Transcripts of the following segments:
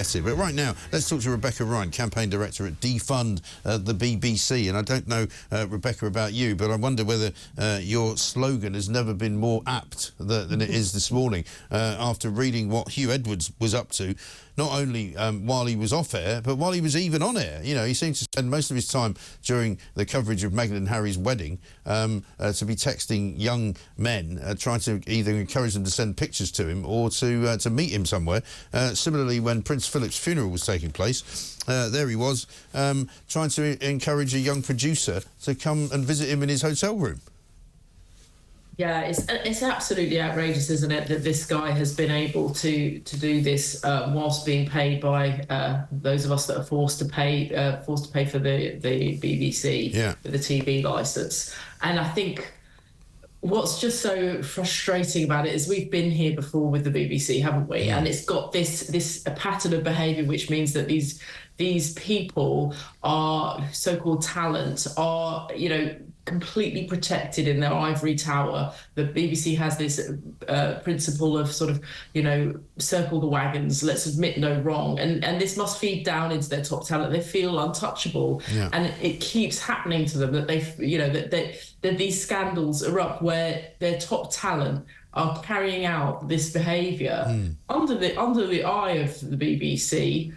But right now, let's talk to Rebecca Ryan, campaign director at Defund the BBC. And I don't know, Rebecca, about you, but I wonder whether your slogan has never been more apt than it is this morning, after reading what Huw Edwards was up to, not only while he was off air, but while he was even on air. You know, he seems to spend most of his time during the coverage of Meghan and Harry's wedding to be texting young men, trying to either encourage them to send pictures to him or to meet him somewhere. Similarly, when Prince Philip's funeral was taking place, there he was, trying to encourage a young producer to come and visit him in his hotel room. Yeah, it's absolutely outrageous, isn't it, that this guy has been able to do this whilst being paid by those of us that are forced to pay for the BBC, for the TV licence. And I think what's just so frustrating about it is we've been here before with the BBC, haven't we? And it's got this a pattern of behaviour, which means that these people are so-called talent are, you know, completely protected in their ivory tower. The BBC has this principle of sort of, you know, circle the wagons, let's admit no wrong, and this must feed down into their top talent. They feel untouchable, and it keeps happening to them that they, you know, that these scandals erupt where their top talent are carrying out this behaviour under the eye of the BBC.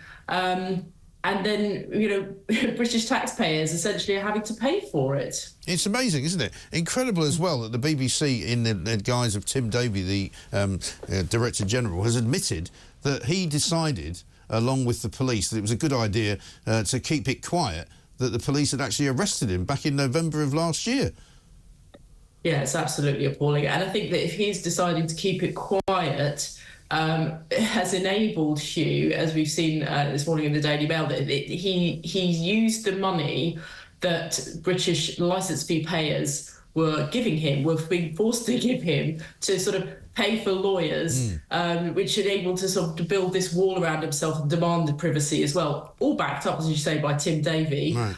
And then, you know, British taxpayers essentially are having to pay for it. It's amazing, isn't it? Incredible as well that the BBC, in the guise of Tim Davie, the Director General, has admitted that he decided, along with the police, that it was a good idea to keep it quiet, that the police had actually arrested him back in November of last year. Yeah, it's absolutely appalling. And I think that if he's deciding to keep it quiet, has enabled Huw, as we've seen this morning in the Daily Mail, that he used the money that British licence fee payers were giving him, were being forced to give him, to sort of pay for lawyers, which enabled to sort of to build this wall around himself and demanded privacy as well, all backed up, as you say, by Tim Davie. Right.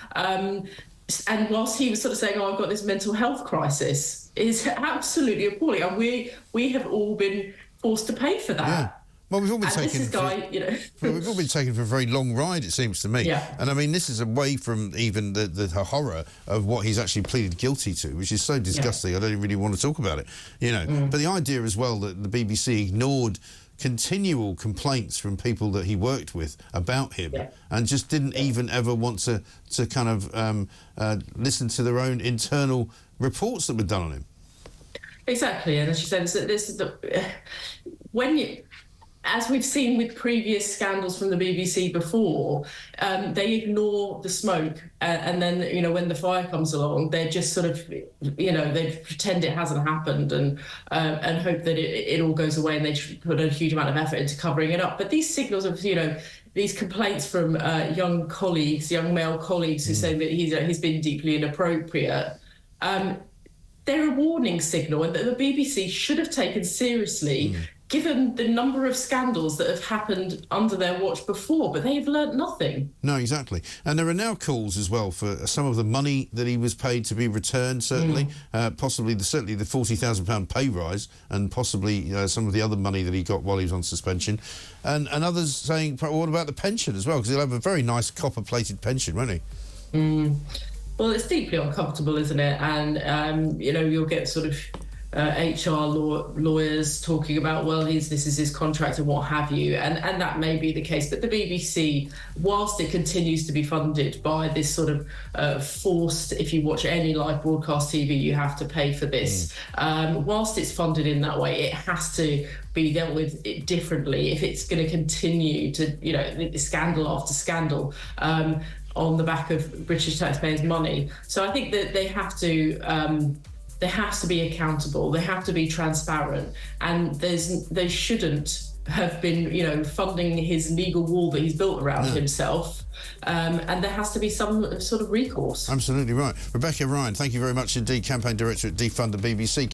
And whilst he was sort of saying, "Oh, I've got this mental health crisis," is absolutely appalling, and we have all been forced to pay for that. Yeah. Well, we've all been taken. We've all been taken for a very long ride, it seems to me. Yeah. And I mean, this is away from even the horror of what he's actually pleaded guilty to, which is so disgusting. I don't really want to talk about it, you know. But the idea as well that the BBC ignored continual complaints from people that he worked with about him, and just didn't even ever want to kind of listen to their own internal reports that were done on him. Exactly, and as you said, this is as we've seen with previous scandals from the BBC before, they ignore the smoke, and then, you know, when the fire comes along, they just sort of, you know, they pretend it hasn't happened and hope that it all goes away, and they put a huge amount of effort into covering it up. But these signals of, you know, these complaints from young male colleagues who say that he's been deeply inappropriate, they're a warning signal, and that the BBC should have taken seriously, given the number of scandals that have happened under their watch before, but they've learnt nothing. No, exactly. And there are now calls as well for some of the money that he was paid to be returned, certainly, certainly the £40,000 pay rise, and possibly some of the other money that he got while he was on suspension. And others saying, what about the pension as well? Because he'll have a very nice copper-plated pension, won't he? Well, it's deeply uncomfortable, isn't it? And, you know, you'll get sort of HR lawyers talking about, well, this is his contract and what have you. And that may be the case. But the BBC, whilst it continues to be funded by this sort of forced, if you watch any live broadcast TV, you have to pay for this. Whilst it's funded in that way, it has to be dealt with differently if it's going to continue to, you know, scandal after scandal on the back of British taxpayers' money. So I think that they have to be accountable, they have to be transparent, and they shouldn't have been, you know, funding his legal wall that he's built around himself, and there has to be some sort of recourse. Absolutely right. Rebecca Ryan, thank you very much indeed, campaign director at Defund the BBC.